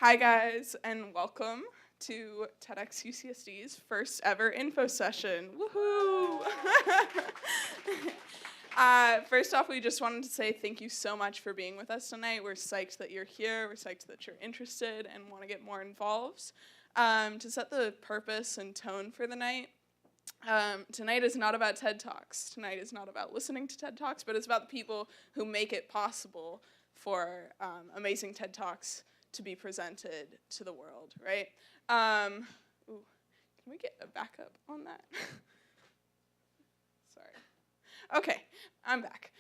Hi guys, and welcome to TEDxUCSD's first ever info session. Woohoo! First off, we just wanted to say thank you so much for being with us tonight. We're psyched that you're here. We're psyched that you're interested and want to get more involved. To set the purpose and tone for the night, tonight is not about TED Talks. Tonight is not about listening to TED Talks, but it's about the people who make it possible for amazing TED Talks to be presented to the world, right? Can we get a backup on that? Sorry. Okay, I'm back.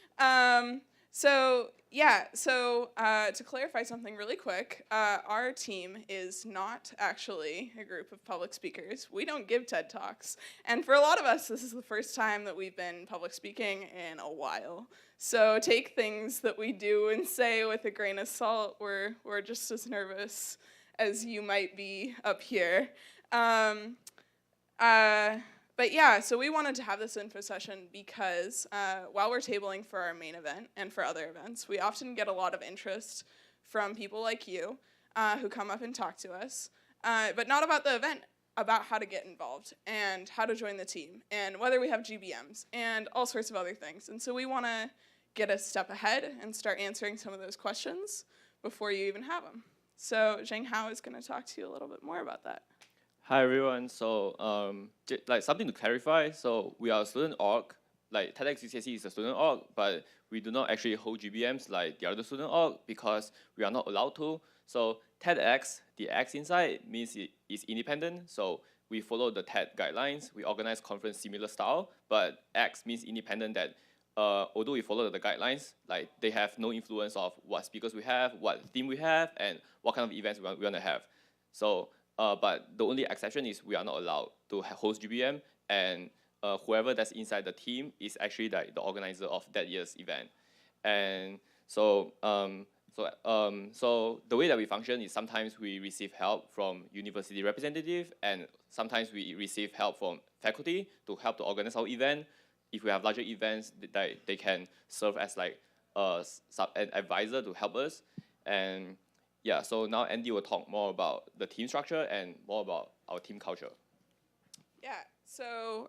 To clarify something really quick, our team is not actually a group of public speakers. We don't give TED Talks. And for a lot of us, this is the first time that we've been public speaking in a while. So take things that we do and say with a grain of salt. We're just as nervous as you might be up here. So we wanted to have this info session because while we're tabling for our main event and for other events, we often get a lot of interest from people like you who come up and talk to us, but not about the event, about how to get involved and how to join the team and whether we have GBMs and all sorts of other things. And so we want to get a step ahead and start answering some of those questions before you even have them. So Zheng Hao is going to talk to you a little bit more about that. Hi everyone. So something to clarify. So we are a student org. Like TEDxUCSD is a student org, but we do not actually hold GBMs like the other student org because we are not allowed to. So TEDx, the X inside means it is independent. So we follow the TED guidelines. We organize conference similar style, but X means independent. That although we follow the guidelines, like they have no influence of what speakers we have, what theme we have, and what kind of events we want to have. So. But the only exception is we are not allowed to host GBM, and whoever that's inside the team is actually the organizer of that year's event. And so the way that we function is sometimes we receive help from university representative, and sometimes we receive help from faculty to help to organize our event. If we have larger events, they can serve as like an advisor to help us. And yeah, so now Andy will talk more about the team structure and more about our team culture. Yeah, so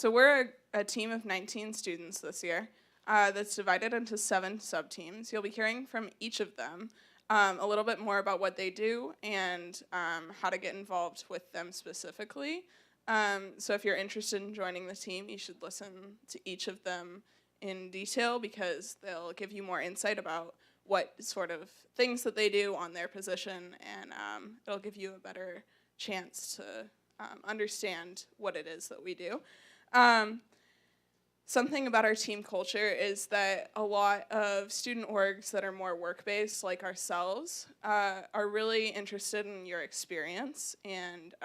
we're a team of 19 students this year that's divided into 7 sub-teams. You'll be hearing from each of them a little bit more about what they do and how to get involved with them specifically. So if you're interested in joining the team, you should listen to each of them in detail because they'll give you more insight about what sort of things that they do on their position, and it'll give you a better chance to understand what it is that we do. Something about our team culture is that a lot of student orgs that are more work-based, like ourselves, are really interested in your experience and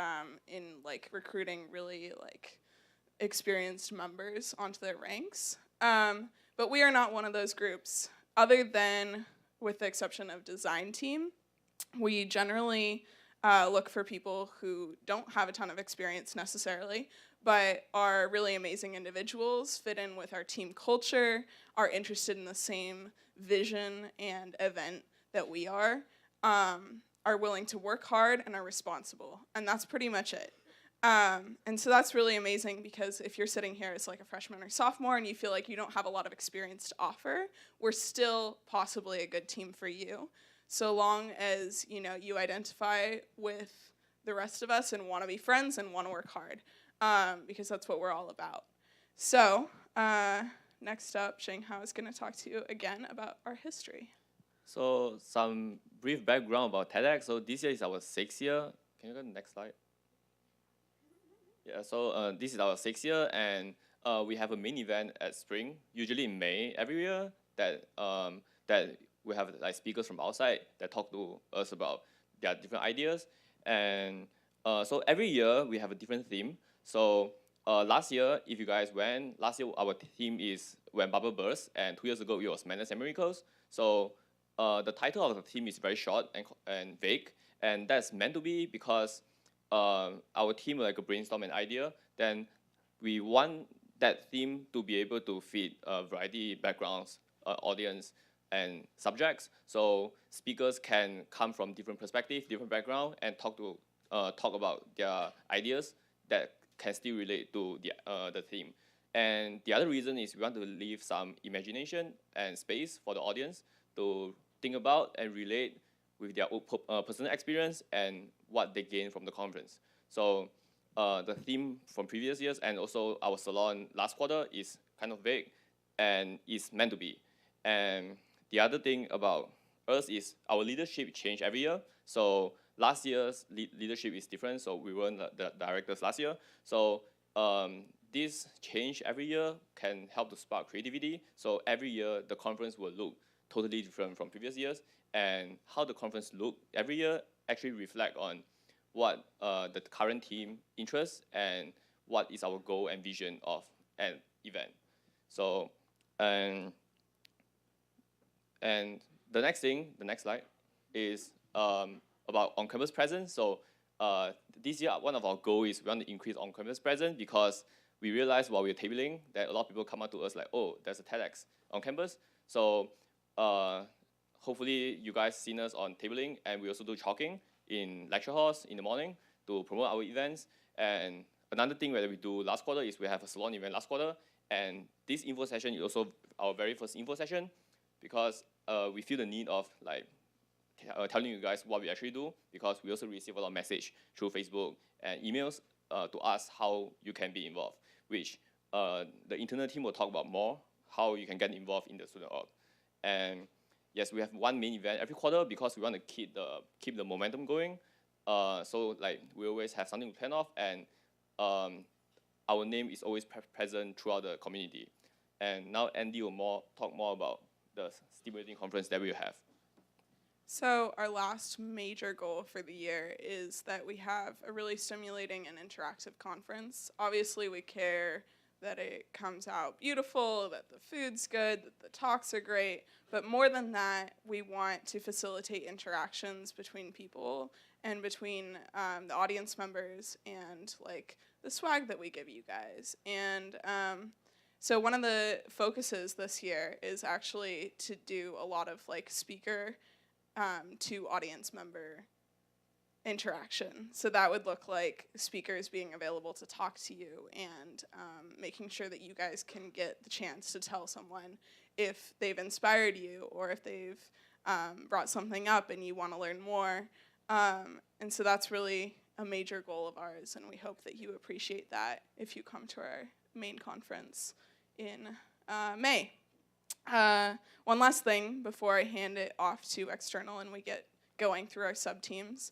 in like recruiting really like experienced members onto their ranks. But we are not one of those groups. Other than, with the exception of design team, we generally look for people who don't have a ton of experience necessarily, but are really amazing individuals, fit in with our team culture, are interested in the same vision and event that we are willing to work hard, and are responsible. And that's pretty much it. And so that's really amazing because if you're sitting here as like a freshman or sophomore and you feel like you don't have a lot of experience to offer, we're still possibly a good team for you. So long as you identify with the rest of us and want to be friends and want to work hard, because that's what we're all about. So next up, Zheng Hao is going to talk to you again about our history. So some brief background about TEDx. So this year is our 6th year. Can you go to the next slide? Yeah, so this is our 6th year, and we have a main event at spring, usually in May every year, that we have like speakers from outside that talk to us about their different ideas. And so every year we have a different theme. So last year, if you guys went, last year our theme is When Bubble Bursts, and 2 years ago it was Madness and Miracles. So the title of the theme is very short and vague, and that's meant to be because our team like a brainstorm an idea, then we want that theme to be able to fit a variety backgrounds audience and subjects. So speakers can come from different perspectives, different background, and talk about their ideas that can still relate to the theme. And the other reason is we want to leave some imagination and space for the audience to think about and relate with their own personal experience and what they gain from the conference. So the theme from previous years and also our salon last quarter is kind of vague and is meant to be. And the other thing about us is our leadership change every year. So last year's leadership is different. So we weren't the directors last year. So this change every year can help to spark creativity. So every year the conference will look totally different from previous years. And how the conference look every year actually reflect on what the current team interests and what is our goal and vision of an event. So, and the next thing, the next slide, is about on-campus presence. So this year, one of our goals is we want to increase on-campus presence because we realized while we were tabling that a lot of people come up to us like, oh, there's a TEDx on campus. So hopefully you guys seen us on tabling, and we also do chalking in lecture halls in the morning to promote our events. And another thing that we do last quarter is we have a salon event last quarter, and this info session is also our very first info session because we feel the need of like telling you guys what we actually do, because we also receive a lot of message through Facebook and emails to ask how you can be involved, which the internal team will talk about more, how you can get involved in the student org. And yes, we have one main event every quarter because we want to keep the momentum going. So like we always have something to plan off, and our name is always present throughout the community. And now Andy will talk more about the stimulating conference that we have. So our last major goal for the year is that we have a really stimulating and interactive conference. Obviously, we care that it comes out beautiful, that the food's good, that the talks are great, but more than that, we want to facilitate interactions between people and between the audience members and like the swag that we give you guys. And so one of the focuses this year is actually to do a lot of like speaker to audience member interaction. So that would look like speakers being available to talk to you and making sure that you guys can get the chance to tell someone if they've inspired you or if they've brought something up and you want to learn more. And so that's really a major goal of ours, and we hope that you appreciate that if you come to our main conference in May. One last thing before I hand it off to external and we get going through our sub-teams,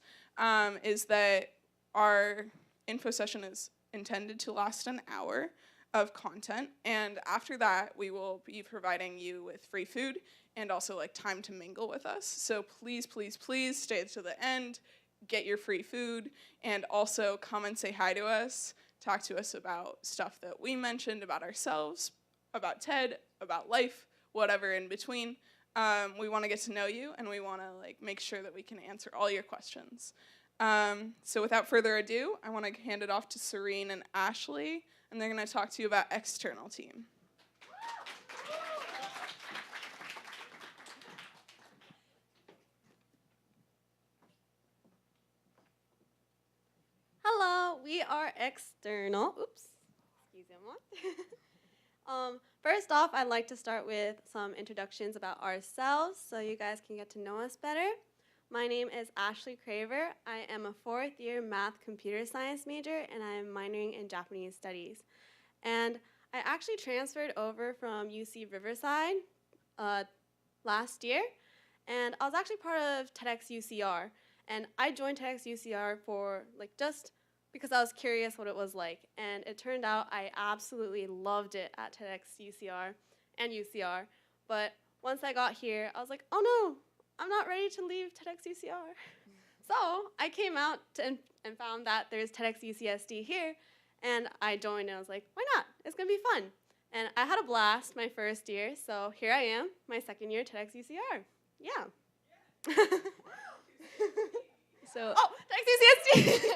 is that our info session is intended to last an hour of content, and after that we will be providing you with free food and also like time to mingle with us. So please, please, please stay to the end, get your free food, and also come and say hi to us, talk to us about stuff that we mentioned about ourselves, about TED, about life, whatever in between. We want to get to know you, and we want to like make sure that we can answer all your questions. So without further ado, I want to hand it off to Serene and Ashley, and they're going to talk to you about external team. Hello, we are external. Oops, excuse me. First off, I'd like to start with some introductions about ourselves so you guys can get to know us better. My name is Ashley Craver. I am a fourth-year math computer science major, and I am minoring in Japanese studies. And I actually transferred over from UC Riverside last year, and I was actually part of TEDxUCR. And I joined TEDxUCR for just because I was curious what it was like. And it turned out I absolutely loved it at TEDxUCR and UCR. But once I got here, I was like, oh no, I'm not ready to leave TEDxUCR. So I came out and found that there's TEDxUCSD here, and I joined, and I was like, why not? It's going to be fun. And I had a blast my first year, so here I am, my second year TEDxUCR. Yeah. So, TEDxUCSD!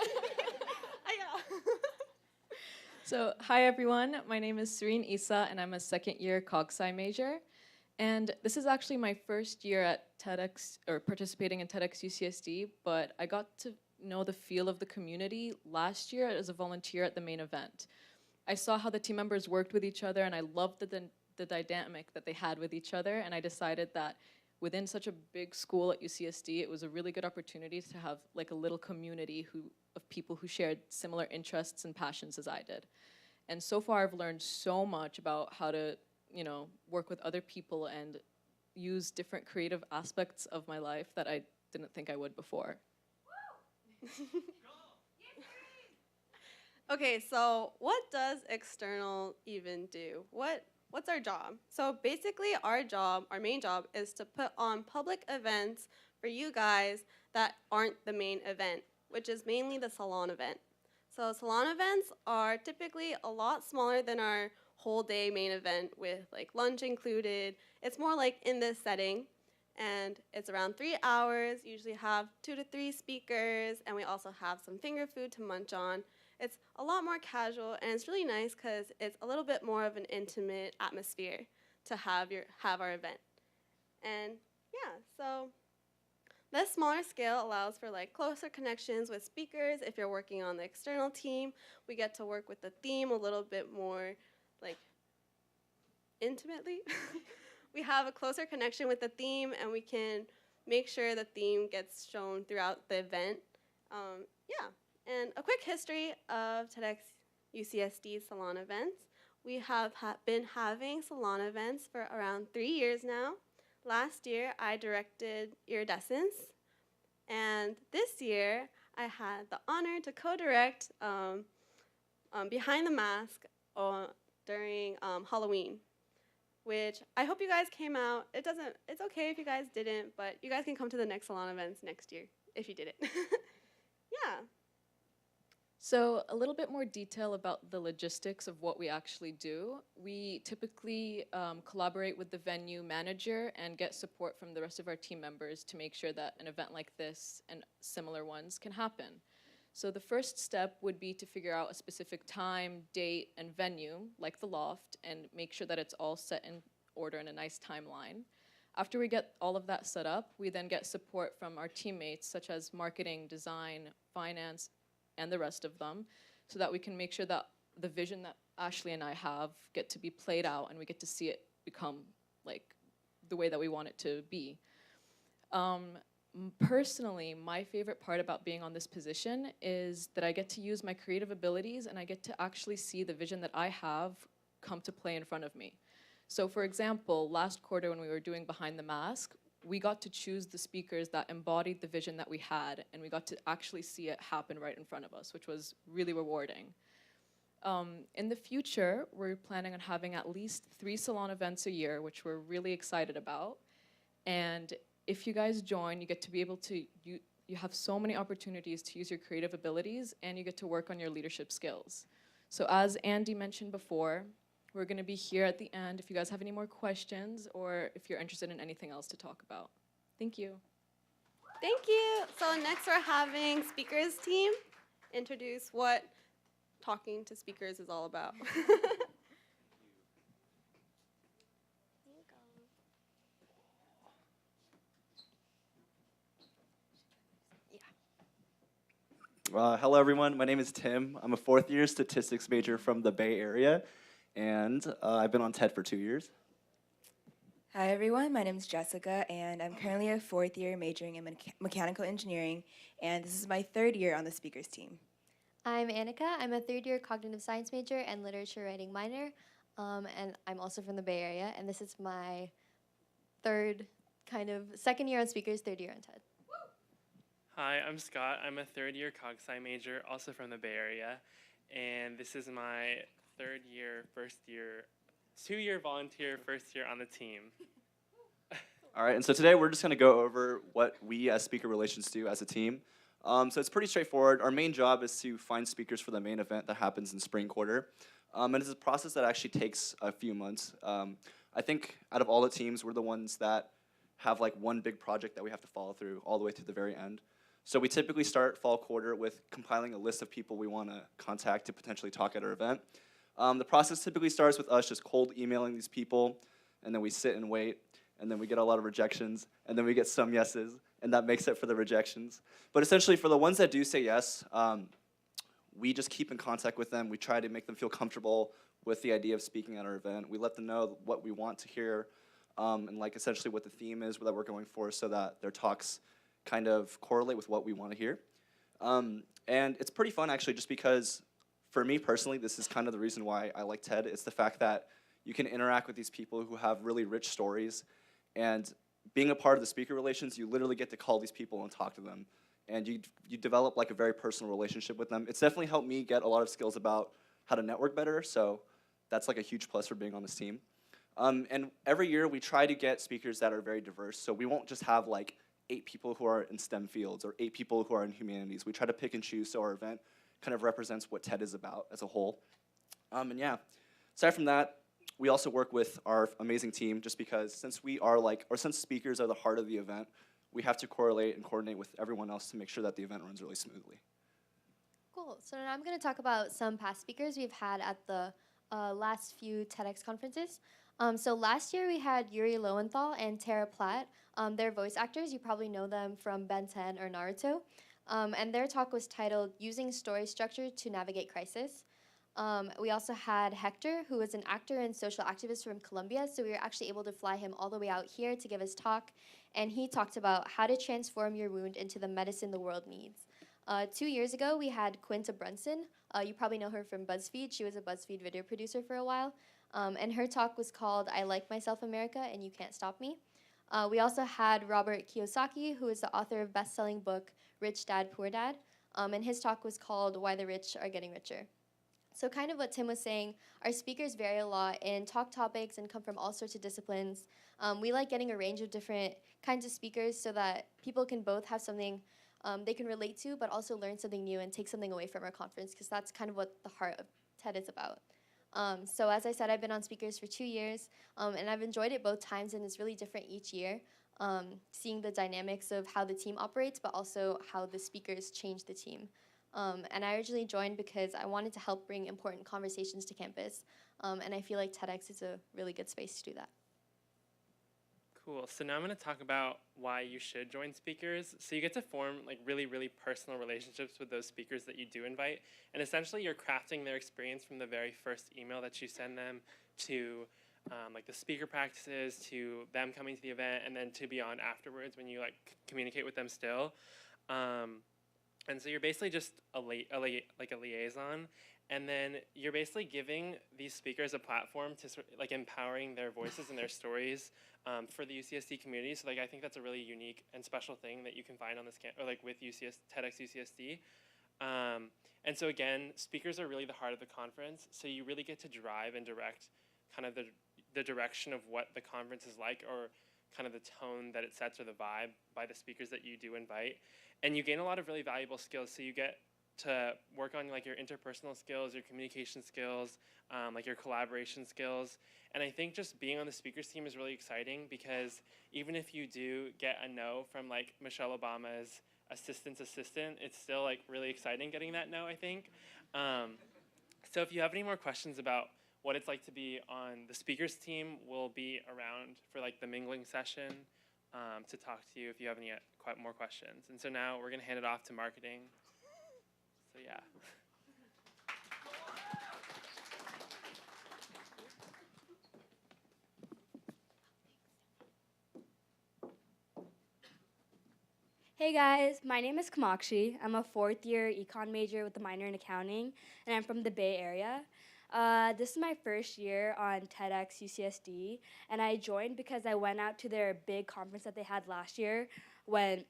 So hi everyone, my name is Serene Issa and I'm a second year Cog Sci major. And this is actually my first year at TEDx, or participating in TEDxUCSD, but I got to know the feel of the community last year as a volunteer at the main event. I saw how the team members worked with each other, and I loved the dynamic that they had with each other, and I decided that within such a big school at UCSD, it was a really good opportunity to have like a little community of people who shared similar interests and passions as I did. And so far, I've learned so much about how to, work with other people and use different creative aspects of my life that I didn't think I would before. Okay, so what does external even do? What's our job? So basically our main job is to put on public events for you guys that aren't the main event, which is mainly the salon event. So salon events are typically a lot smaller than our whole day main event with like lunch included. It's more like in this setting, and it's around 3 hours. Usually have 2 to 3 speakers, and we also have some finger food to munch on. It's a lot more casual, and it's really nice because it's a little bit more of an intimate atmosphere to have our event. And yeah, so this smaller scale allows for like closer connections with speakers. If you're working on the external team, we get to work with the theme a little bit more like intimately. We have a closer connection with the theme, and we can make sure the theme gets shown throughout the event. Yeah, and a quick history of TEDx UCSD salon events. We have been having salon events for around 3 years now. Last year, I directed Iridescence, and this year, I had the honor to co-direct Behind the Mask during Halloween, which I hope you guys came out. It's okay if you guys didn't, but you guys can come to the next salon events next year if you did it. Yeah. So a little bit more detail about the logistics of what we actually do. We typically collaborate with the venue manager and get support from the rest of our team members to make sure that an event like this and similar ones can happen. So the first step would be to figure out a specific time, date, and venue, like the Loft, and make sure that it's all set in order in a nice timeline. After we get all of that set up, we then get support from our teammates, such as marketing, design, finance, and the rest of them, so that we can make sure that the vision that Ashley and I have get to be played out, and we get to see it become like the way that we want it to be. Personally, my favorite part about being on this position is that I get to use my creative abilities, and I get to actually see the vision that I have come to play in front of me. So for example, last quarter when we were doing Behind the Mask, we got to choose the speakers that embodied the vision that we had, and we got to actually see it happen right in front of us, which was really rewarding. In the future, we're planning on having at least 3 salon events a year, which we're really excited about. And if you guys join, you get to be able to, you have so many opportunities to use your creative abilities, and you get to work on your leadership skills. So as Andy mentioned before, we're going to be here at the end if you guys have any more questions or if you're interested in anything else to talk about. Thank you. Thank you. So next we're having speakers team introduce what talking to speakers is all about. Hello, everyone. My name is Tim. I'm a 4th-year statistics major from the Bay Area, and I've been on TED for 2 years. Hi, everyone. My name is Jessica, and I'm currently a 4th-year majoring in mechanical engineering, and this is my 3rd year on the speakers team. I'm Annika. I'm a 3rd-year cognitive science major and literature writing minor, and I'm also from the Bay Area, and this is my 2nd year on speakers, 3rd year on TED. Hi, I'm Scott. I'm a 3rd-year cog sci major, also from the Bay Area, and this is my 3rd year, 2-year volunteer, 1st year on the team. All right, and so today we're just going to go over what we as speaker relations do as a team. So it's pretty straightforward. Our main job is to find speakers for the main event that happens in spring quarter, and it's a process that actually takes a few months. I think out of all the teams, we're the ones that have like one big project that we have to follow through all the way to the very end. So we typically start fall quarter with compiling a list of people we want to contact to potentially talk at our event. The process typically starts with us just cold emailing these people and then we sit and wait, and then we get a lot of rejections, and then we get some yeses, and that makes it for the rejections. But essentially, for the ones that do say yes, we just keep in contact with them. We try to make them feel comfortable with the idea of speaking at our event. We let them know what we want to hear, and like essentially what the theme is that we're going for, so that their talks kind of correlate with what we want to hear. And it's pretty fun, actually, just because for me personally, this is kind of the reason why I like TED. It's the fact that you can interact with these people who have really rich stories, and being a part of the speaker relations, you literally get to call these people and talk to them, and you develop like a very personal relationship with them. It's definitely helped me get a lot of skills about how to network better, so that's like a huge plus for being on this team. And every year we try to get speakers that are very diverse, so we won't just have like 8 people who are in STEM fields or 8 people who are in humanities. We try to pick and choose so our event kind of represents what TED is about as a whole. And yeah, aside from that, we also work with our amazing team, just because since we are since speakers are the heart of the event, we have to correlate and coordinate with everyone else to make sure that the event runs really smoothly. Cool. So now I'm going to talk about some past speakers we've had at the last few TEDx conferences. So last year we had Yuri Lowenthal and Tara Platt. They're voice actors. You probably know them from Ben 10 or Naruto. And their talk was titled Using Story Structure to Navigate Crisis. We also had Hector, who is an actor and social activist from Colombia. So we were actually able to fly him all the way out here to give his talk. And he talked about how to transform your wound into the medicine the world needs. 2 years ago, we had Quinta Brunson. You probably know her from BuzzFeed. She was a BuzzFeed video producer for a while. And her talk was called I Like Myself, America, and You Can't Stop Me. We also had Robert Kiyosaki, who is the author of best-selling book Rich Dad, Poor Dad. And his talk was called Why the Rich Are Getting Richer. So kind of what Tim was saying, our speakers vary a lot in talk topics and come from all sorts of disciplines. We like getting a range of different kinds of speakers so that people can both have something they can relate to, but also learn something new and take something away from our conference, because that's kind of what the heart of TED is about. So as I said, I've been on speakers for 2 years, and I've enjoyed it both times, and it's really different each year, seeing the dynamics of how the team operates, but also how the speakers change the team. And I originally joined because I wanted to help bring important conversations to campus, and I feel like TEDx is a really good space to do that. Cool. So now I'm going to talk about why you should join speakers. So you get to form like really, really personal relationships with those speakers that you do invite. And essentially you're crafting their experience from the very first email that you send them to like the speaker practices, to them coming to the event, and then to beyond afterwards when you like communicate with them still. And so you're basically just a liaison. And then you're basically giving these speakers a platform to like empowering their voices and their stories for the UCSD community. So like I think that's a really unique and special thing that you can find on this or like with TEDxUCSD. And so again, speakers are really the heart of the conference. So you really get to drive and direct kind of the direction of what the conference is like, or kind of the tone that it sets or the vibe by the speakers that you do invite. And you gain a lot of really valuable skills. So you get to work on like your interpersonal skills, your communication skills, like your collaboration skills. And I think just being on the speakers team is really exciting, because even if you do get a no from like Michelle Obama's assistant, it's still like really exciting getting that no, I think. So if you have any more questions about what it's like to be on the speakers team, we'll be around for like the mingling session to talk to you if you have any more questions. And so now we're gonna hand it off to marketing. So yeah. Hey guys, my name is Kamakshi. I'm a 4th year econ major with a minor in accounting, and I'm from the Bay Area. This is my first year on TEDxUCSD, and I joined because I went out to their big conference that they had last year when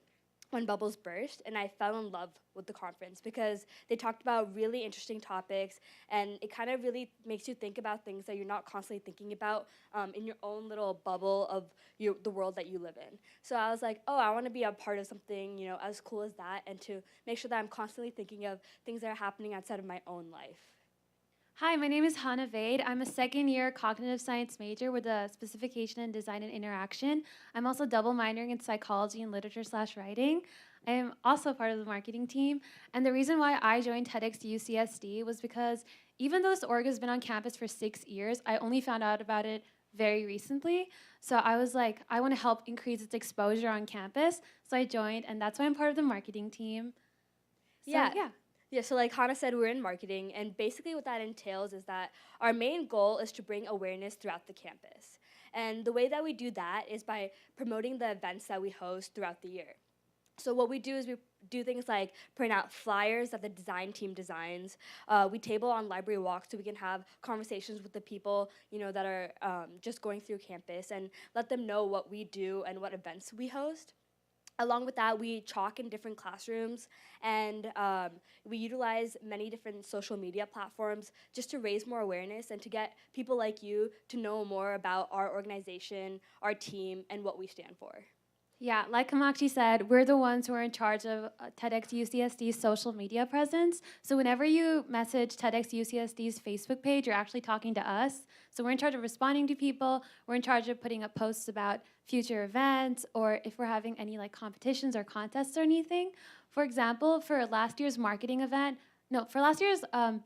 bubbles burst, and I fell in love with the conference because they talked about really interesting topics, and it kind of really makes you think about things that you're not constantly thinking about in your own little bubble of the world that you live in. So I was like, oh, I want to be a part of something, as cool as that, and to make sure that I'm constantly thinking of things that are happening outside of my own life. Hi, my name is Hannah Vade. I'm a 2nd year cognitive science major with a specification in design and interaction. I'm also double minoring in psychology and literature/writing. I am also part of the marketing team. And the reason why I joined TEDxUCSD was because even though this org has been on campus for 6 years, I only found out about it very recently. So I was like, I want to help increase its exposure on campus. So I joined, and that's why I'm part of the marketing team. So, Yeah. yeah. Yeah, so like Hannah said, we're in marketing, and basically what that entails is that our main goal is to bring awareness throughout the campus. And the way that we do that is by promoting the events that we host throughout the year. So what we do is we do things like print out flyers that the design team designs. We table on library walks so we can have conversations with the people, that are just going through campus and let them know what we do and what events we host. Along with that, we chalk in different classrooms, and we utilize many different social media platforms just to raise more awareness and to get people like you to know more about our organization, our team, and what we stand for. Yeah, like Kamakshi said, we're the ones who are in charge of TEDxUCSD's social media presence. So whenever you message TEDxUCSD's Facebook page, you're actually talking to us. So we're in charge of responding to people. We're in charge of putting up posts about future events, or if we're having any like competitions or contests or anything. For example, for last year's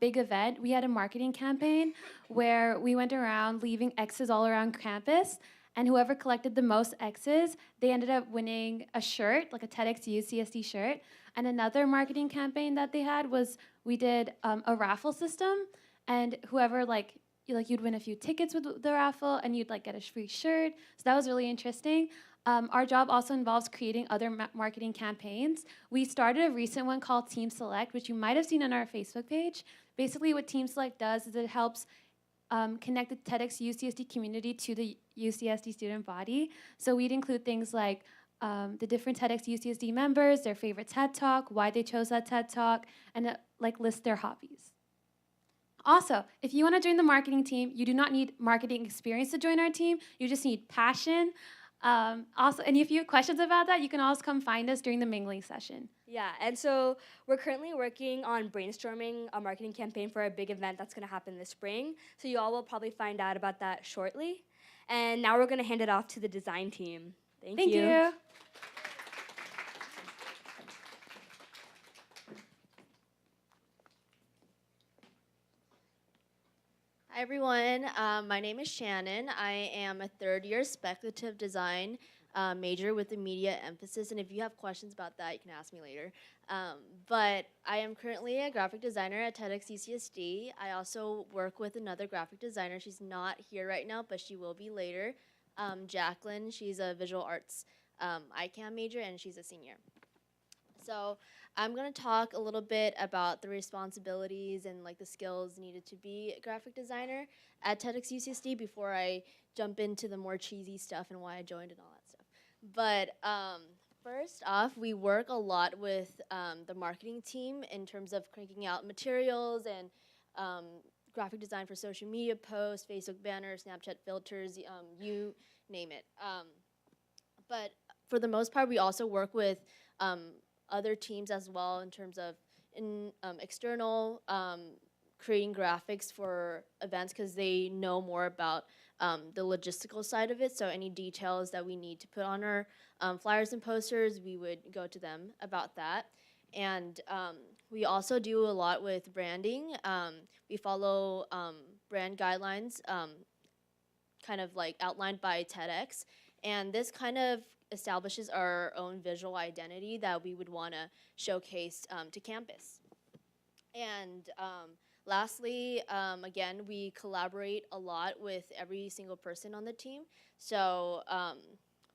big event, we had a marketing campaign where we went around leaving X's all around campus. And whoever collected the most X's, they ended up winning a shirt, like a TEDxUCSD shirt. And another marketing campaign that they had was we did a raffle system, and whoever you'd win a few tickets with the raffle, and you'd get a free shirt. So that was really interesting. Our job also involves creating other marketing campaigns. We started a recent one called Team Select, which you might have seen on our Facebook page. Basically, what Team Select does is it helps connect the TEDxUCSD community to the UCSD student body. So we'd include things like the different TEDxUCSD members, their favorite TED Talk, why they chose that TED Talk, and list their hobbies. Also, if you want to join the marketing team, you do not need marketing experience to join our team. You just need passion. And if you have questions about that, you can always come find us during the mingling session. Yeah, and so we're currently working on brainstorming a marketing campaign for a big event that's going to happen this spring. So you all will probably find out about that shortly. And now we're going to hand it off to the design team. Thank you. Hi, everyone. My name is Shannon. I am a third-year speculative design major with a media emphasis, and if you have questions about that, you can ask me later. But I am currently a graphic designer at TEDxUCSD. I also work with another graphic designer. She's not here right now, but she will be later. Jacqueline, she's a visual arts ICAM major, and she's a senior. So I'm going to talk a little bit about the responsibilities and the skills needed to be a graphic designer at TEDxUCSD before I jump into the more cheesy stuff and why I joined and all that stuff. But first off, we work a lot with the marketing team in terms of cranking out materials and graphic design for social media posts, Facebook banners, Snapchat filters, you name it. But for the most part, we also work with other teams as well in terms of external creating graphics for events because they know more about the logistical side of it. So any details that we need to put on our flyers and posters, we would go to them about that. And we also do a lot with branding. We follow brand guidelines kind of outlined by TEDx. And this kind of establishes our own visual identity that we would want to showcase to campus. And lastly, again, we collaborate a lot with every single person on the team. So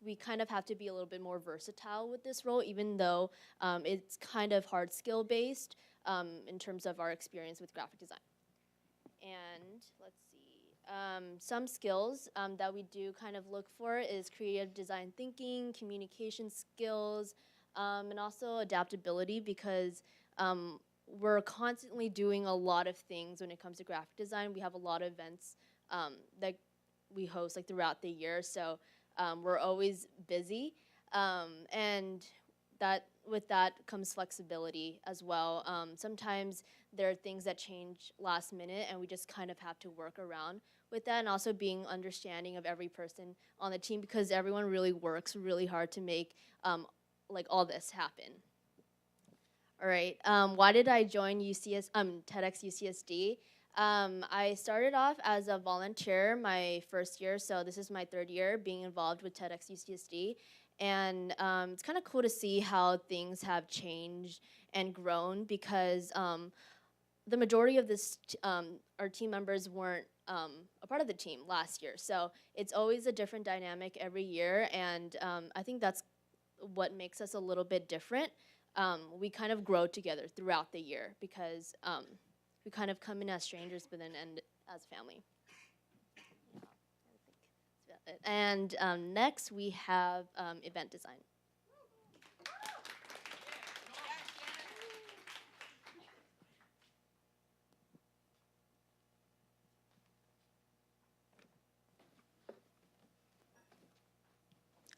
we kind of have to be a little bit more versatile with this role, even though it's kind of hard skill based in terms of our experience with graphic design. And let's see. Some skills that we do kind of look for is creative design thinking, communication skills, and also adaptability because we're constantly doing a lot of things when it comes to graphic design. We have a lot of events that we host throughout the year, so we're always busy, and with that comes flexibility as well. Sometimes there are things that change last minute, and we just kind of have to work around with that, and also being understanding of every person on the team because everyone really works really hard to make all this happen. All right, why did I join TEDxUCSD? I started off as a volunteer my first year, so this is my third year being involved with TEDxUCSD. And it's kind of cool to see how things have changed and grown because the majority of our team members weren't a part of the team last year. So it's always a different dynamic every year, and I think that's what makes us a little bit different. We kind of grow together throughout the year because we kind of come in as strangers, but then end as family. And next we have event design.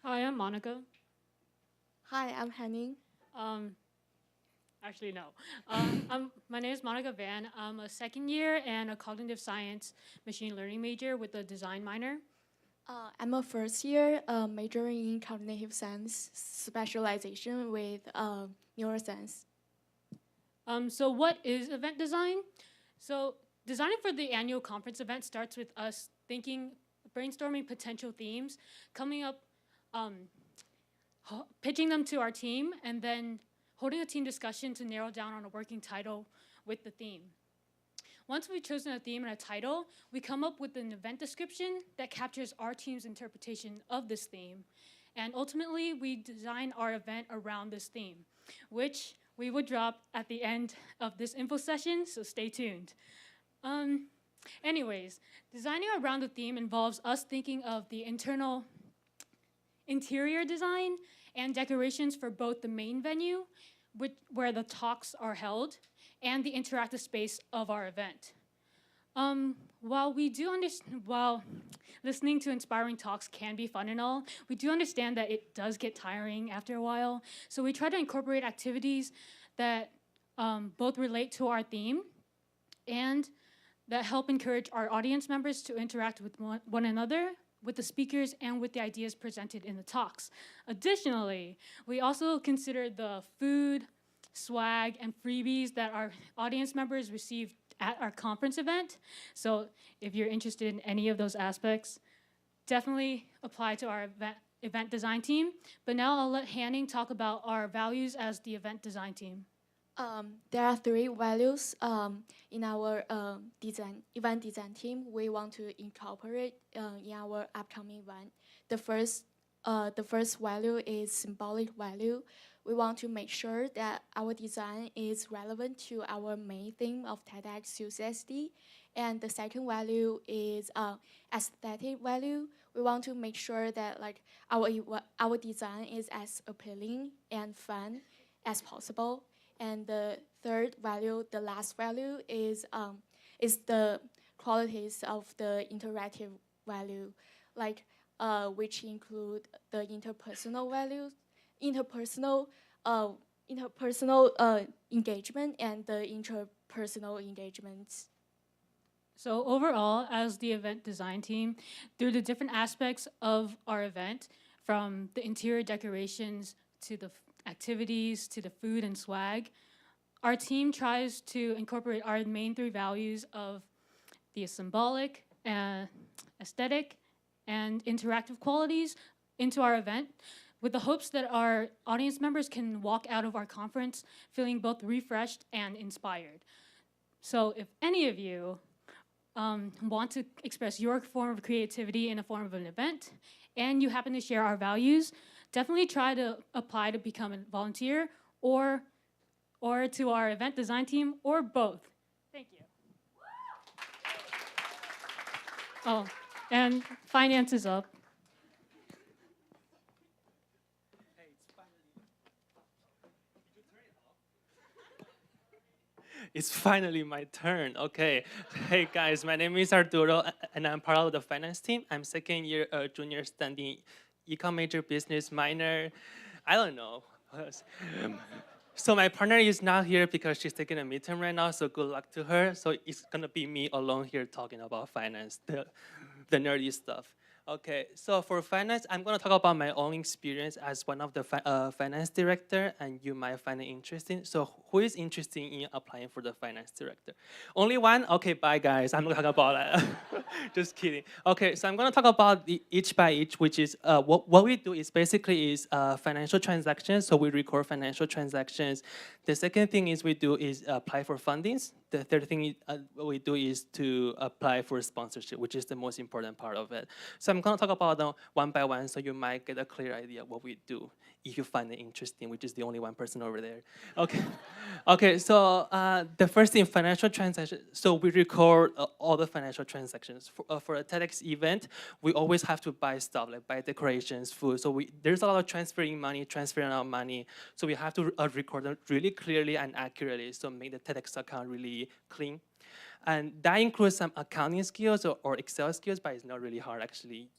Hi, I'm Monica. Hi, I'm Henning. Actually, no. My name is Monica Van. I'm a second year and a cognitive science machine learning major with a design minor. I'm a first year majoring in cognitive science specialization with neuroscience. So what is event design? So designing for the annual conference event starts with us brainstorming potential themes, coming up, pitching them to our team, and then holding a team discussion to narrow down on a working title with the theme. Once we've chosen a theme and a title, we come up with an event description that captures our team's interpretation of this theme. And ultimately, we design our event around this theme, which we will drop at the end of this info session, so stay tuned. Anyways, designing around the theme involves us thinking of the interior design and decorations for both the main venue, where the talks are held, and the interactive space of our event. While listening to inspiring talks can be fun and all, we do understand that it does get tiring after a while. So we try to incorporate activities that both relate to our theme and that help encourage our audience members to interact with one another, with the speakers, and with the ideas presented in the talks. Additionally, we also consider the food, swag, and freebies that our audience members receive at our conference event. So if you're interested in any of those aspects, definitely apply to our event design team. But now I'll let Hanning talk about our values as the event design team. There are 3 values in our event design team we want to incorporate in our upcoming event. The first value is symbolic value. We want to make sure that our design is relevant to our main theme of TEDxUCSD. And the second value is aesthetic value. We want to make sure that our design is as appealing and fun as possible. And the third value, the last value, is the qualities of the interactive value, which include the interpersonal values, interpersonal engagement, and the interpersonal engagements. So overall, as the event design team, through the different aspects of our event, from the interior decorations to the activities to the food and swag, our team tries to incorporate our main 3 values of the symbolic, aesthetic, and interactive qualities into our event, with the hopes that our audience members can walk out of our conference feeling both refreshed and inspired. So if any of you want to express your form of creativity in the form of an event, and you happen to share our values, definitely try to apply to become a volunteer or to our event design team, or both. Thank you. Oh, and finance is up. It's finally my turn. Okay. Hey guys, my name is Arturo and I'm part of the finance team. I'm second year junior studying econ major, business minor. I don't know. So my partner is not here because she's taking a midterm right now, so good luck to her. So it's gonna be me alone here talking about finance, the nerdy stuff. Okay, so for finance, I'm going to talk about my own experience as one of the finance director, and you might find it interesting. So who is interested in applying for the finance director? Only one? Okay, bye guys. I'm going to talk about that. Just kidding. Okay, so I'm going to talk about the each by each, which is what we do is basically is financial transactions. So we record financial transactions. The second thing is we do is apply for fundings. The third thing we do is to apply for sponsorship, which is the most important part of it. So I'm going to talk about them one by one so you might get a clear idea of what we do if you find it interesting, which is the only one person over there. Okay, okay. So the first thing, financial transactions. So we record all the financial transactions. For a TEDx event, we always have to buy stuff, like buy decorations, food. So there's a lot of transferring out money. So we have to record them really clearly and accurately, so make the TEDx account really clean. And that includes some accounting skills or Excel skills, but it's not really hard, actually.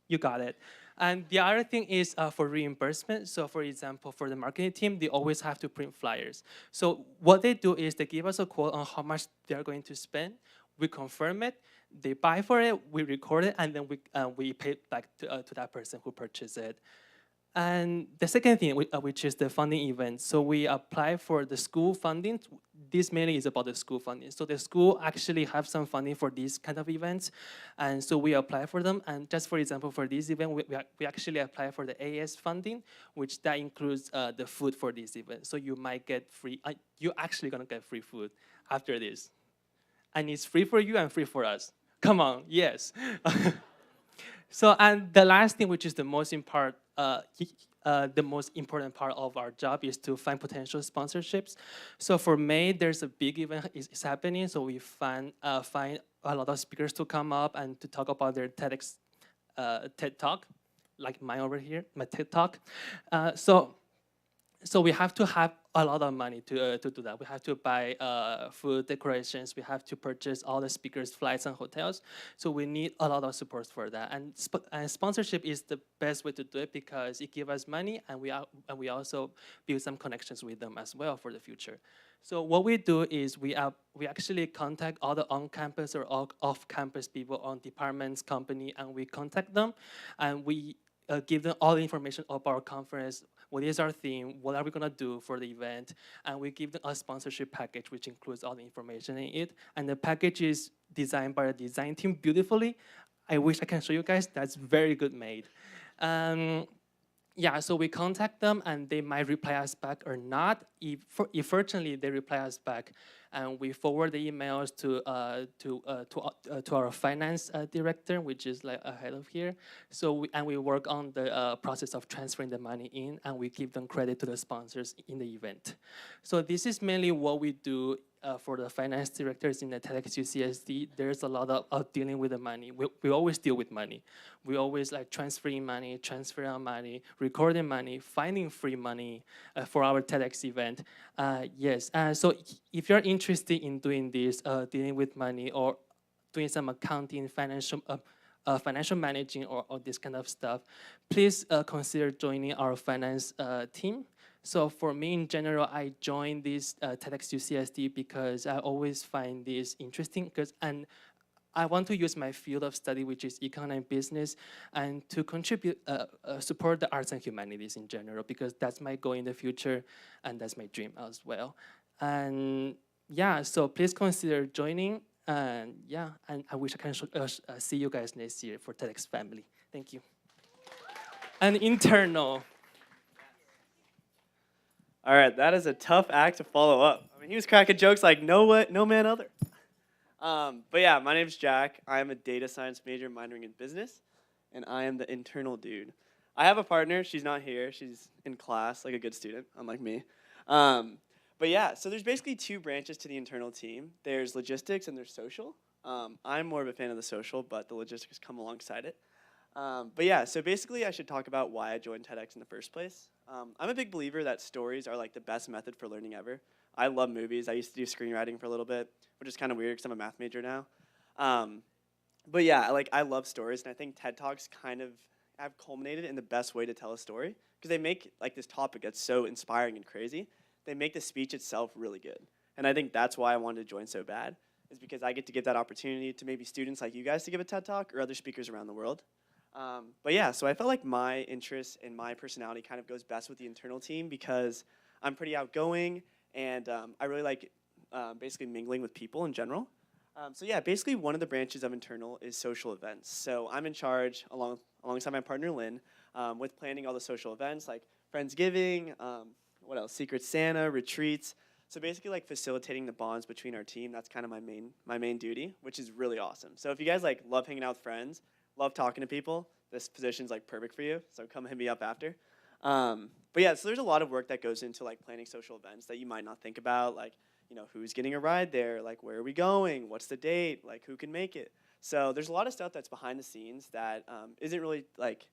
You got it. And the other thing is for reimbursement. So for example, for the marketing team, they always have to print flyers. So what they do is they give us a quote on how much they're going to spend. We confirm it, they buy for it, we record it, and then we pay back to that person who purchased it. And the second thing, which is the funding event. So we apply for the school funding. This mainly is about the school funding. So the school actually have some funding for these kind of events. And so we apply for them. And just for example, for this event, we actually apply for the AS funding, which that includes the food for this event. So you might get free, you're actually gonna get free food after this. And it's free for you and free for us. Come on, yes. So, and the last thing, which is the most important part of our job, is to find potential sponsorships. So for May, there's a big event is happening. So we find a lot of speakers to come up and to talk about their TEDx TED Talk, like mine over here, my TED Talk. So we have to have a lot of money to do that. We have to buy food, decorations. We have to purchase all the speakers' flights and hotels. So we need a lot of support for that. And sponsorship is the best way to do it because it gives us money, and we also build some connections with them as well for the future. So what we do is we actually contact all the on-campus or off-campus people on departments, company, and we contact them, and we give them all the information about our conference. What is our theme? What are we gonna do for the event? And we give them a sponsorship package, which includes all the information in it. And the package is designed by the design team beautifully. I wish I can show you guys. That's very good made. Yeah, so we contact them, and they might reply us back or not. If fortunately they reply us back, and we forward the emails to our finance director, which is like ahead of here. So we work on the process of transferring the money in, and we give them credit to the sponsors in the event. So this is mainly what we do for the finance directors in the TEDxUCSD. There's a lot of dealing with the money. We always deal with money. We always like transferring money, recording money, finding free money for our TEDx event. Yes, so if you're interested in doing this, dealing with money or doing some accounting, financial managing or this kind of stuff, please consider joining our finance team. So for me in general, I joined this TEDxUCSD because I always find this interesting and I want to use my field of study, which is econ and business, and to contribute, support the arts and humanities in general, because that's my goal in the future, and that's my dream as well. And yeah, so please consider joining, and yeah, and I wish I can see you guys next year for TEDx family. Thank you. And internal. All right, that is a tough act to follow up. I mean, he was cracking jokes like no man other. But yeah, my name's Jack. I am a data science major minoring in business, and I am the internal dude. I have a partner. She's not here. She's in class, like a good student, unlike me. But yeah, so there's basically two branches to the internal team. There's logistics and there's social. I'm more of a fan of the social, but the logistics come alongside it. But yeah, so basically I should talk about why I joined TEDx in the first place. I'm a big believer that stories are like the best method for learning ever. I love movies. I used to do screenwriting for a little bit, which is kind of weird because I'm a math major now. But yeah, I love stories, and I think TED Talks kind of have culminated in the best way to tell a story because they make like this topic that's so inspiring and crazy. They make the speech itself really good. And I think that's why I wanted to join so bad, is because I get to give that opportunity to maybe students like you guys to give a TED Talk or other speakers around the world. But yeah, so I felt like my interest and my personality kind of goes best with the internal team because I'm pretty outgoing and I really like basically mingling with people in general. So yeah, basically one of the branches of internal is social events. So I'm in charge alongside my partner Lynn with planning all the social events like Friendsgiving, what else? Secret Santa, retreats. So basically like facilitating the bonds between our team. That's kind of my main duty, which is really awesome. So if you guys like love hanging out with friends, love talking to people, this position's like perfect for you. So come hit me up after. But yeah, so there's a lot of work that goes into like planning social events that you might not think about, like, you know, who's getting a ride there, like where are we going, what's the date, like who can make it. So there's a lot of stuff that's behind the scenes that isn't really like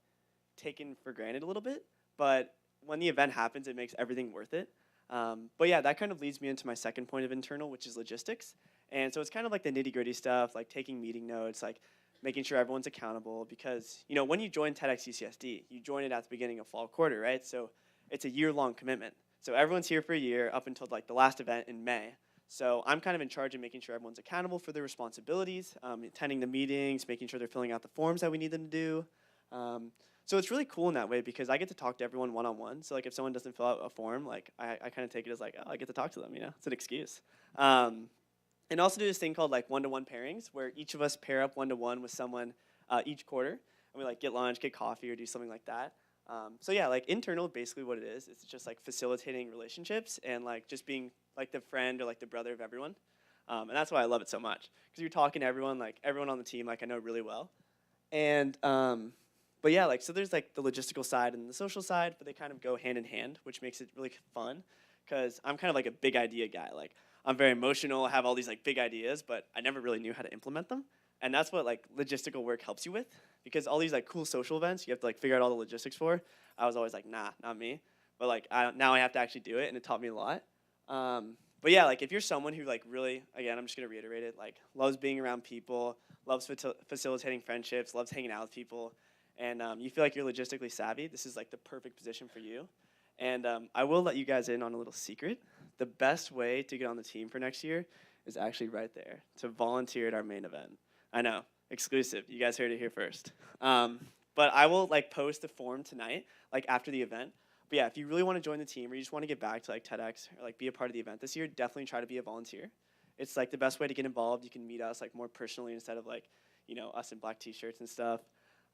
taken for granted a little bit, but when the event happens, it makes everything worth it. But yeah, that kind of leads me into my second point of internal, which is logistics. And so it's kind of like the nitty-gritty stuff, like taking meeting notes, like making sure everyone's accountable because, you know, when you join TEDxUCSD, you join it at the beginning of fall quarter, right? So it's a year-long commitment. So everyone's here for a year up until like the last event in May. So I'm kind of in charge of making sure everyone's accountable for their responsibilities, attending the meetings, making sure they're filling out the forms that we need them to do. So it's really cool in that way because I get to talk to everyone one-on-one. So like if someone doesn't fill out a form, like I kind of take it as like, oh, I get to talk to them, you know? It's an excuse. And also do this thing called like one-to-one pairings where each of us pair up one-to-one with someone each quarter. And we like get lunch, get coffee, or do something like that. So yeah, like internal, basically what it is, it's just like facilitating relationships and like just being like the friend or like the brother of everyone. And that's why I love it so much because you're talking to everyone, like everyone on the team, like I know really well. And but yeah, like so there's like the logistical side and the social side, but they kind of go hand in hand, which makes it really fun because I'm kind of like a big idea guy. Like I'm very emotional, I have all these like big ideas, but I never really knew how to implement them. And that's what like logistical work helps you with because all these like cool social events you have to like figure out all the logistics for. I was always like, nah, not me. But like now I have to actually do it and it taught me a lot. But yeah, like if you're someone who like really, again, I'm just gonna reiterate it, like loves being around people, loves facilitating friendships, loves hanging out with people, and you feel like you're logistically savvy, this is like the perfect position for you. And I will let you guys in on a little secret. The best way to get on the team for next year is actually right there, to volunteer at our main event. I know, exclusive. You guys heard it here first. But I will like post the form tonight, like after the event. But yeah, if you really want to join the team or you just want to get back to like TEDx or like be a part of the event this year, definitely try to be a volunteer. It's like the best way to get involved. You can meet us like more personally instead of like, you know, us in black t-shirts and stuff.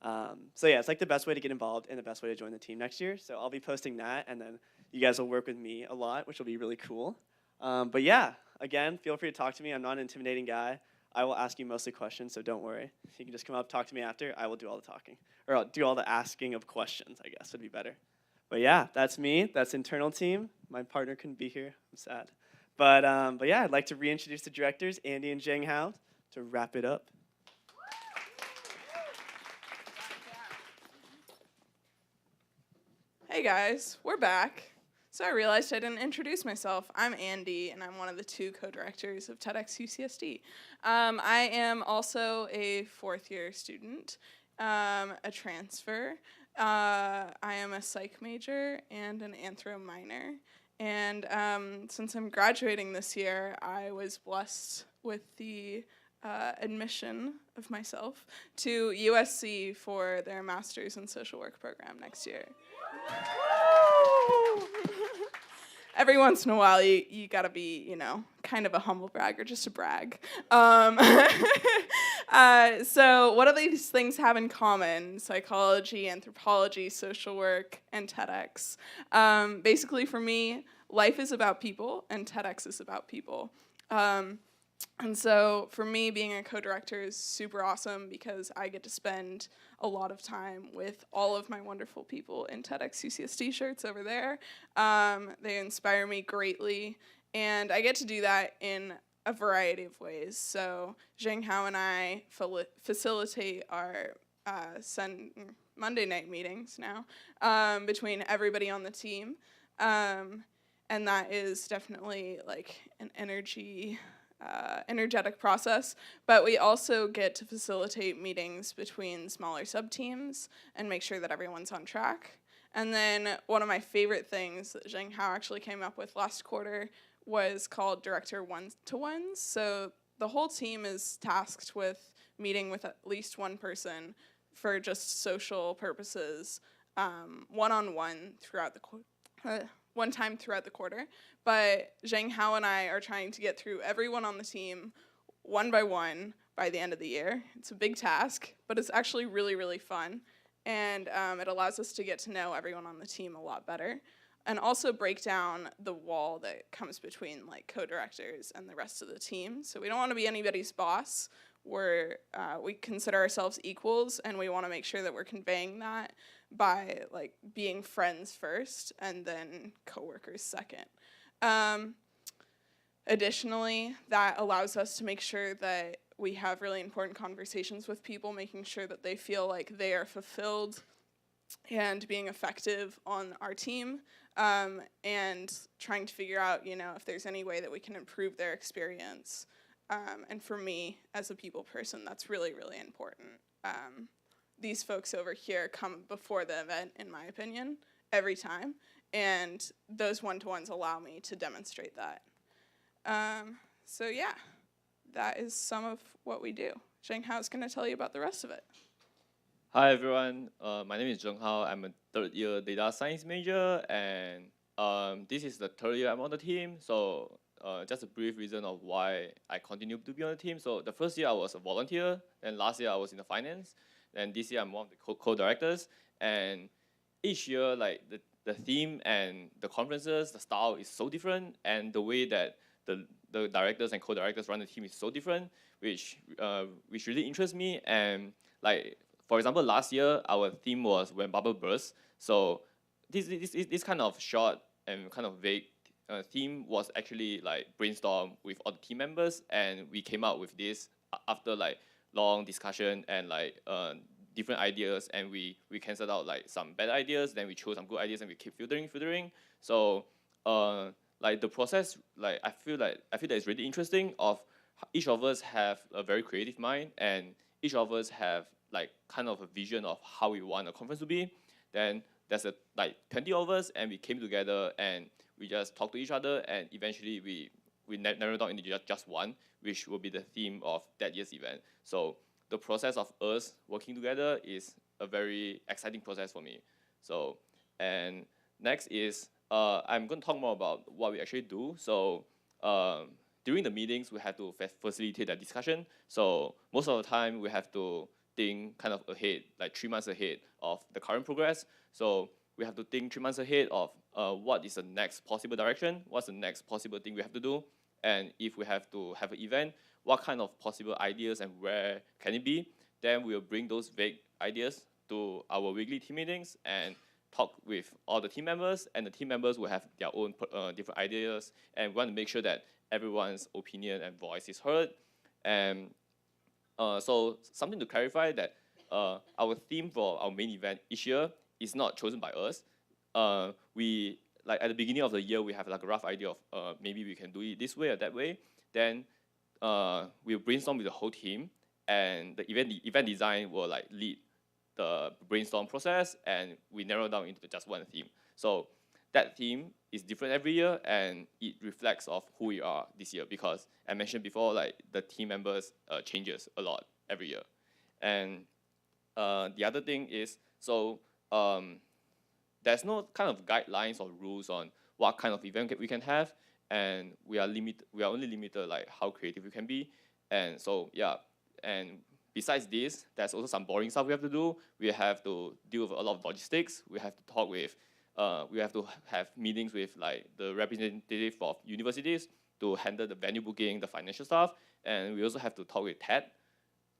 So yeah, it's like the best way to get involved and the best way to join the team next year. So I'll be posting that and then you guys will work with me a lot, which will be really cool. But yeah, again, feel free to talk to me. I'm not an intimidating guy. I will ask you mostly questions, so don't worry. You can just come up, talk to me after. I will do all the talking. Or I'll do all the asking of questions, I guess would be better. But yeah, that's me. That's internal team. My partner couldn't be here. I'm sad. But yeah, I'd like to reintroduce the directors, Andy and Zheng Hao, to wrap it up. Hey guys, we're back. So I realized I didn't introduce myself. I'm Andy, and I'm one of the two co-directors of TEDxUCSD. I am also a fourth-year student, a transfer. I am a psych major and an anthro minor. And since I'm graduating this year, I was blessed with the admission of myself to USC for their Master's in Social Work program next year. Every once in a while, you gotta be, you know, kind of a humble bragger just to brag. So what do these things have in common? Psychology, anthropology, social work, and TEDx. Basically, for me, life is about people, and TEDx is about people. And so for me, being a co-director is super awesome because I get to spend a lot of time with all of my wonderful people in TEDxUCSD shirts over there. They inspire me greatly, and I get to do that in a variety of ways. So Zheng Hao and I facilitate our Monday night meetings now between everybody on the team, and that is definitely like an energetic process, but we also get to facilitate meetings between smaller sub-teams and make sure that everyone's on track. And then one of my favorite things that Zheng Hao actually came up with last quarter was called Director One-to-Ones. So the whole team is tasked with meeting with at least one person for just social purposes, one-on-one throughout the one time throughout the quarter. But Zhang Hao and I are trying to get through everyone on the team one by one by the end of the year. It's a big task, but it's actually really, really fun. And it allows us to get to know everyone on the team a lot better. And also break down the wall that comes between like co-directors and the rest of the team. So we don't want to be anybody's boss. We consider ourselves equals, and we want to make sure that we're conveying that by like being friends first and then coworkers second. Additionally, that allows us to make sure that we have really important conversations with people, making sure that they feel like they are fulfilled and being effective on our team, and trying to figure out, if there's any way that we can improve their experience. And for me, as a people person, that's really, really important. These folks over here come before the event, in my opinion, every time, and those one-to-ones allow me to demonstrate that. So yeah, that is some of what we do. Zheng Hao is going to tell you about the rest of it. Hi everyone, my name is Zheng Hao. I'm a third-year data science major, and this is the third year I'm on the team. So just a brief reason of why I continue to be on the team. So the first year I was a volunteer, and last year I was in the finance, and this year I'm one of the co-directors. And each year, like the theme and the conferences, the style is so different, and the way that the directors and co-directors run the team is so different, which really interests me. And like, for example, last year our theme was when bubble bursts. So this kind of short and kind of vague theme was actually like brainstormed with all the team members, and we came up with this after like long discussion and like different ideas, and we canceled out like some bad ideas, then we chose some good ideas, and we keep filtering. So like the process, like I feel that it's really interesting. Of each of us have a very creative mind, and each of us have like kind of a vision of how we want a conference to be. Then there's like 20 of us, and we came together and we just talked to each other, and eventually we narrowed down into just one, which will be the theme of that year's event. So the process of us working together is a very exciting process for me. So, and next is I'm going to talk more about what we actually do. So during the meetings, we have to facilitate that discussion. So most of the time, we have to think kind of ahead, like 3 months ahead of the current progress. So we have to think 3 months ahead of what is the next possible direction, what's the next possible thing we have to do, and if we have to have an event, what kind of possible ideas and where can it be. Then we'll bring those vague ideas to our weekly team meetings and talk with all the team members, and the team members will have their own different ideas, and we want to make sure that everyone's opinion and voice is heard. And so something to clarify that our theme for our main event each year is not chosen by us. We, like at the beginning of the year, we have like a rough idea of maybe we can do it this way or that way. Then we'll brainstorm with the whole team, and the event design will like lead the brainstorm process, and we narrow down into just one theme. So that theme is different every year, and it reflects of who we are this year, because I mentioned before, like the team members changes a lot every year. And the other thing is, so there's no kind of guidelines or rules on what kind of event we can have, and we are only limited like how creative we can be. And so yeah, and besides this, there's also some boring stuff we have to do. We have to deal with a lot of logistics. We have to talk with we have to have meetings with like the representative of universities to handle the venue booking, the financial stuff, and we also have to talk with TED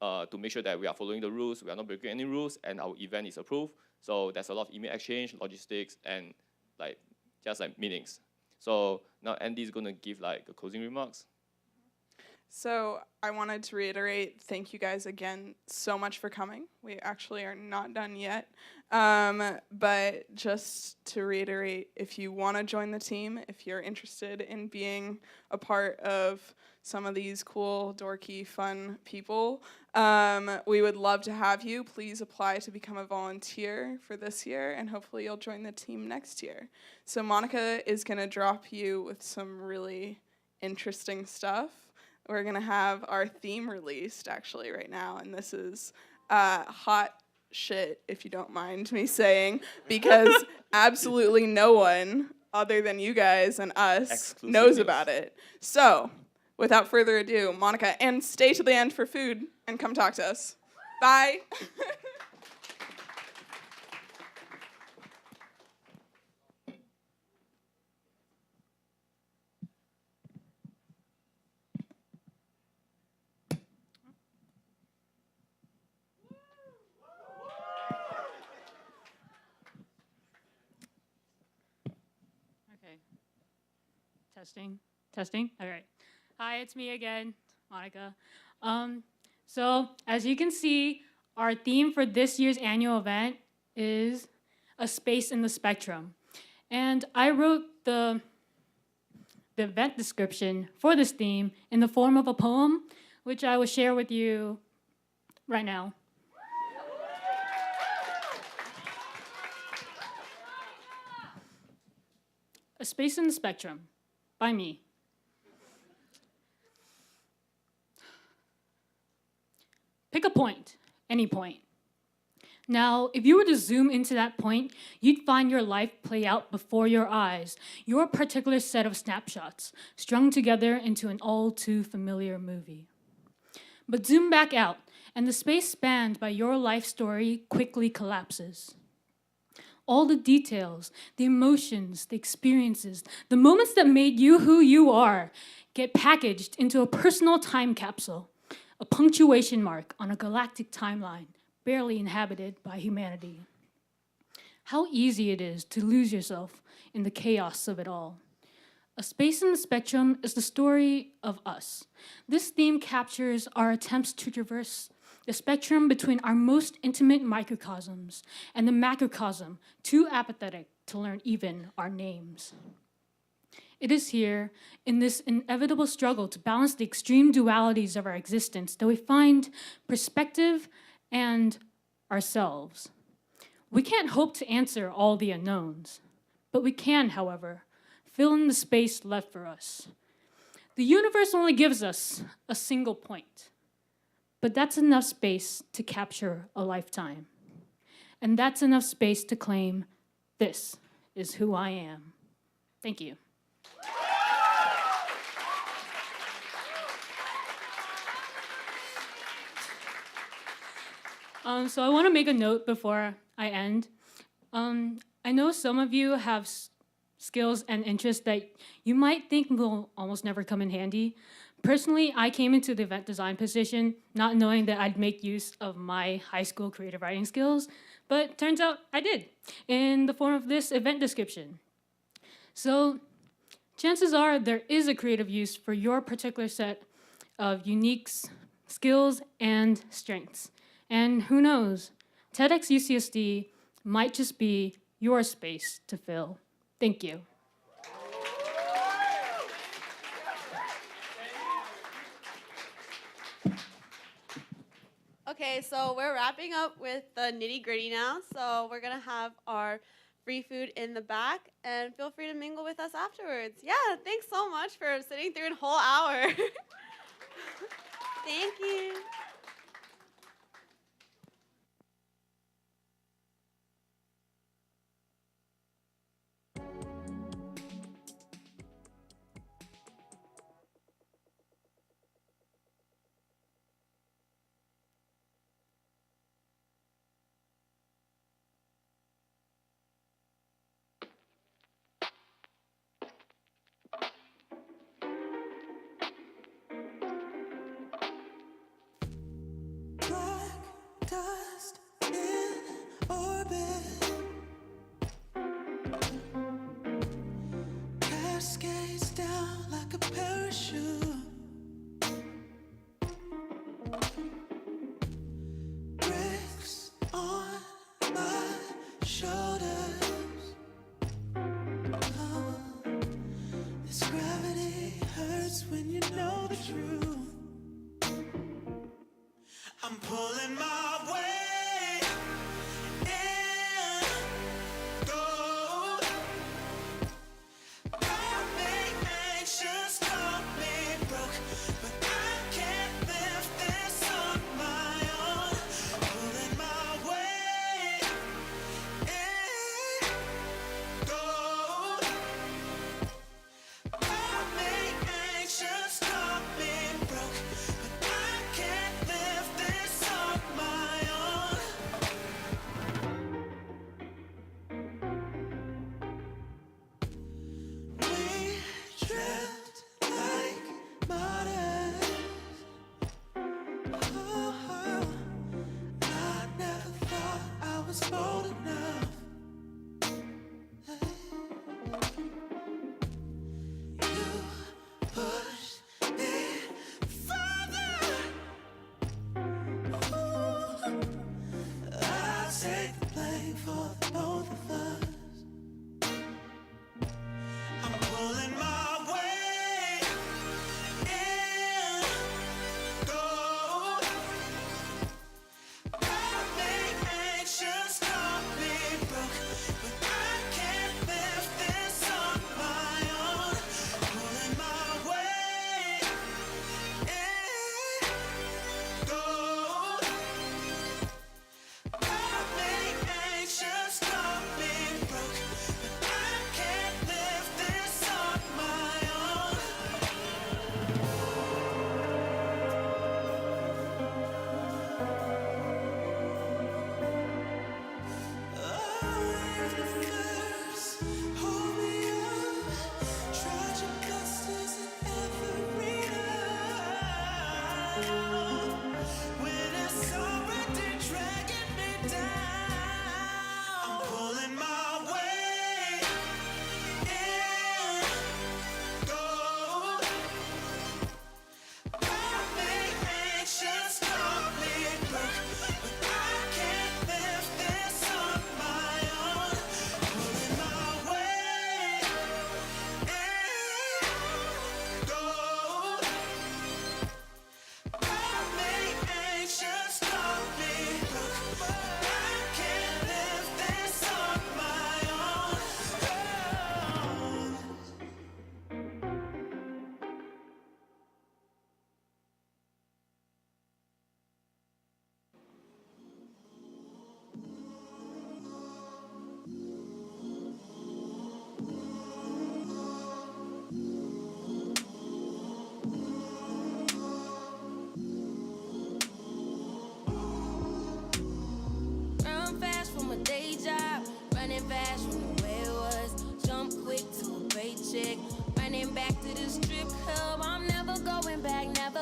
to make sure that we are following the rules, we are not breaking any rules, and our event is approved. So there's a lot of email exchange, logistics, and like just like meetings. So now Andy is gonna give like a closing remarks. So I wanted to reiterate, thank you guys again so much for coming. We actually are not done yet. But just to reiterate, if you want to join the team, if you're interested in being a part of some of these cool, dorky, fun people, we would love to have you. Please apply to become a volunteer for this year, and hopefully you'll join the team next year. So Monica is going to drop you with some really interesting stuff. We're going to have our theme released actually right now, and this is hot shit, if you don't mind me saying, because absolutely no one other than you guys and us Exclusive knows news. about it. So, without further ado, Monica, and stay to the end for food and come talk to us. Bye. Okay. Testing. All right. Hi, it's me again, Monica. So as you can see, our theme for this year's annual event is a space in the spectrum. And I wrote the event description for this theme in the form of a poem, which I will share with you right now. A Space in the Spectrum by me. Pick a point, any point. Now, if you were to zoom into that point, you'd find your life play out before your eyes, your particular set of snapshots, strung together into an all too familiar movie. But zoom back out, and the space spanned by your life story quickly collapses. All the details, the emotions, the experiences, the moments that made you who you are get packaged into a personal time capsule, a punctuation mark on a galactic timeline barely inhabited by humanity. How easy it is to lose yourself in the chaos of it all. A Space in the Spectrum is the story of us. This theme captures our attempts to traverse the spectrum between our most intimate microcosms and the macrocosm too apathetic to learn even our names. It is here, in this inevitable struggle to balance the extreme dualities of our existence, that we find perspective and ourselves. We can't hope to answer all the unknowns, but we can, however, fill in the space left for us. The universe only gives us a single point, but that's enough space to capture a lifetime. And that's enough space to claim, this is who I am. Thank you. So I want to make a note before I end. I know some of you have skills and interests that you might think will almost never come in handy. Personally, I came into the event design position not knowing that I'd make use of my high school creative writing skills, but turns out I did, in the form of this event description. So chances are there is a creative use for your particular set of unique skills and strengths. And who knows, TEDxUCSD might just be your space to fill. Thank you. Okay, so we're wrapping up with the nitty-gritty now. So we're gonna have our free food in the back, and feel free to mingle with us afterwards. Yeah, thanks so much for sitting through a whole hour. Thank you. Dust in orbit, cascades down like a parachute. Bricks on my shoulders. Oh, this gravity hurts when you know the truth. I'm pulling my weight.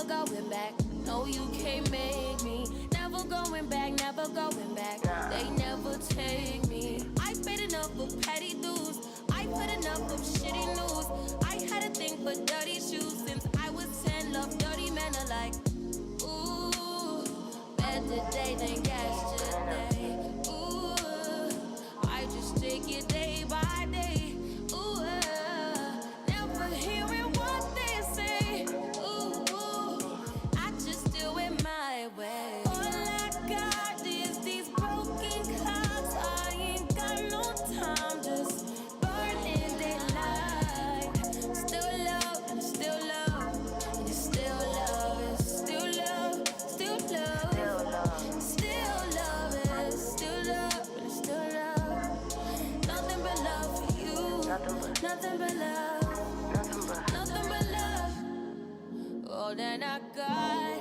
going back. No, you can't make me. Never going back, never going back. They never take me. I've paid enough of petty dues. I've had enough of shitty news. I had a thing for dirty shoes since I was 10. Love dirty men alike. Ooh, better day than yesterday. Ooh, I just take it day by day. Ooh, never hearing what they say. Ooh, I just do it my way. All I got is these broken clocks. I ain't got no time, just burning daylight. Still love and still love, and it's still love, it's still love, still love, still love, it's still love, and it's still love. Nothing but love for you, nothing but love, nothing but love. All that I got,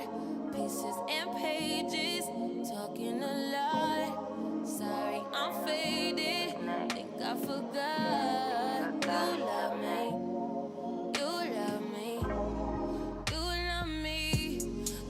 pieces and pages, talking a lot. Sorry, I'm faded. Think I forgot. You love me. You love me. You love me.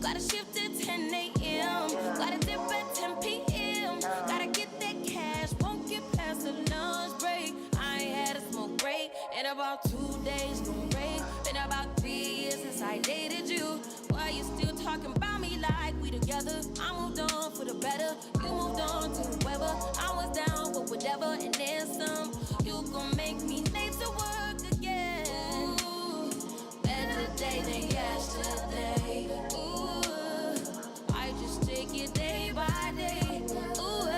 Gotta shift at 10 a.m. Gotta dip at 10 p.m. Gotta get that cash. Won't get past the lunch break. I ain't had a smoke break in about 2 days. Gon' break. Been about 3 years since I dated you. Why you still talking about me like we together? I moved on for the better. You moved on to whoever. I was down for whatever and then some. You gon' make me late to work again. Ooh, better day than yesterday. Ooh, I just take it day by day. Ooh,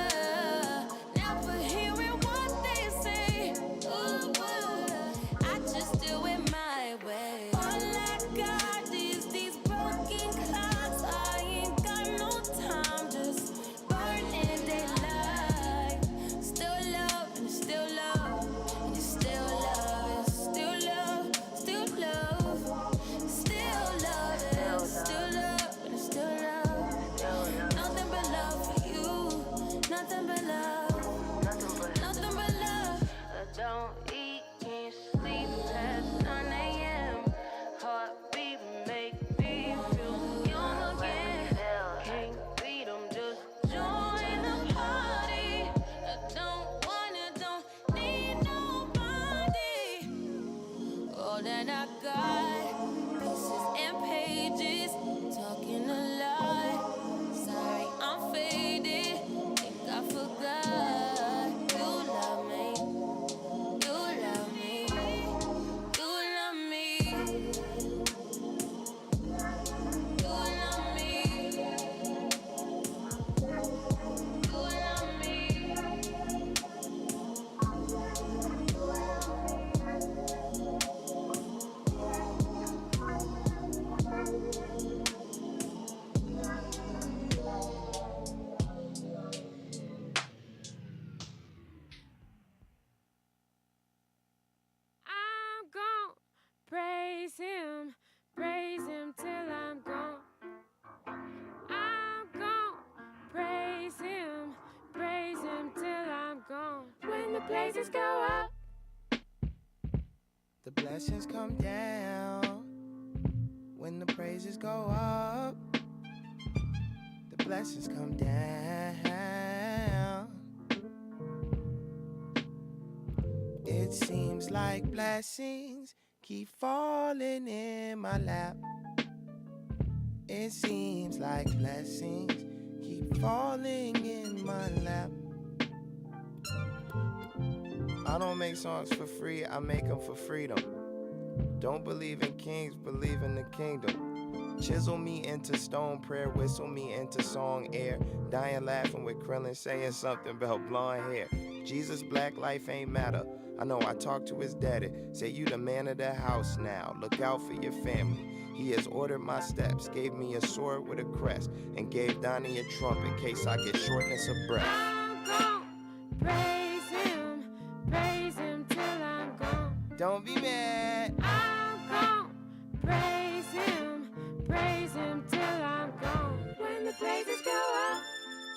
never hearing what they say. Ooh, I just do it my way. All I got is these broken clocks. I ain't got no time, just burning daylight. Still love and still love, and it's still love, it's still love, still love, still love, it's still love, and it's still love. Nothing but love for you, nothing but love, nothing but love. I don't eat, can't sleep past 9 a.m. Heartbeat make me feel young again. Can't beat 'em, just join the party. I don't need nobody. All that I got, pieces and pages, talking a lot. Sorry, I'm faded. Think I forgot. You love me. You love me. You love me. You love me. You love me. I'm gon' praise him till I'm gone. I'm gon' praise him till I'm gone. When the praises go up, The blessings come down. When the praises go up, the blessings come down. It seems like blessings keep falling in my lap. It seems like blessings keep falling in my lap. I don't make songs for free, I make them for freedom. Don't believe in kings, believe in the kingdom. Chisel me into stone, prayer whistle me into song air. Dying laughing with Krillin saying something about blonde hair. Jesus, black life ain't matter. I know I talked to his daddy. Say you the man of the house now. Look out for your family. He has ordered my steps, gave me a sword with a crest, and gave Donnie a trump in case I get shortness of breath. I'm gon' praise him till I'm gone. Don't be mad. I'm gon' praise him till I'm gone. When the praises go up,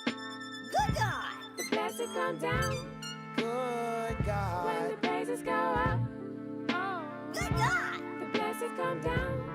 good God, the blessing come down. Good God. When the praises go up, oh, good God, the blessings come down.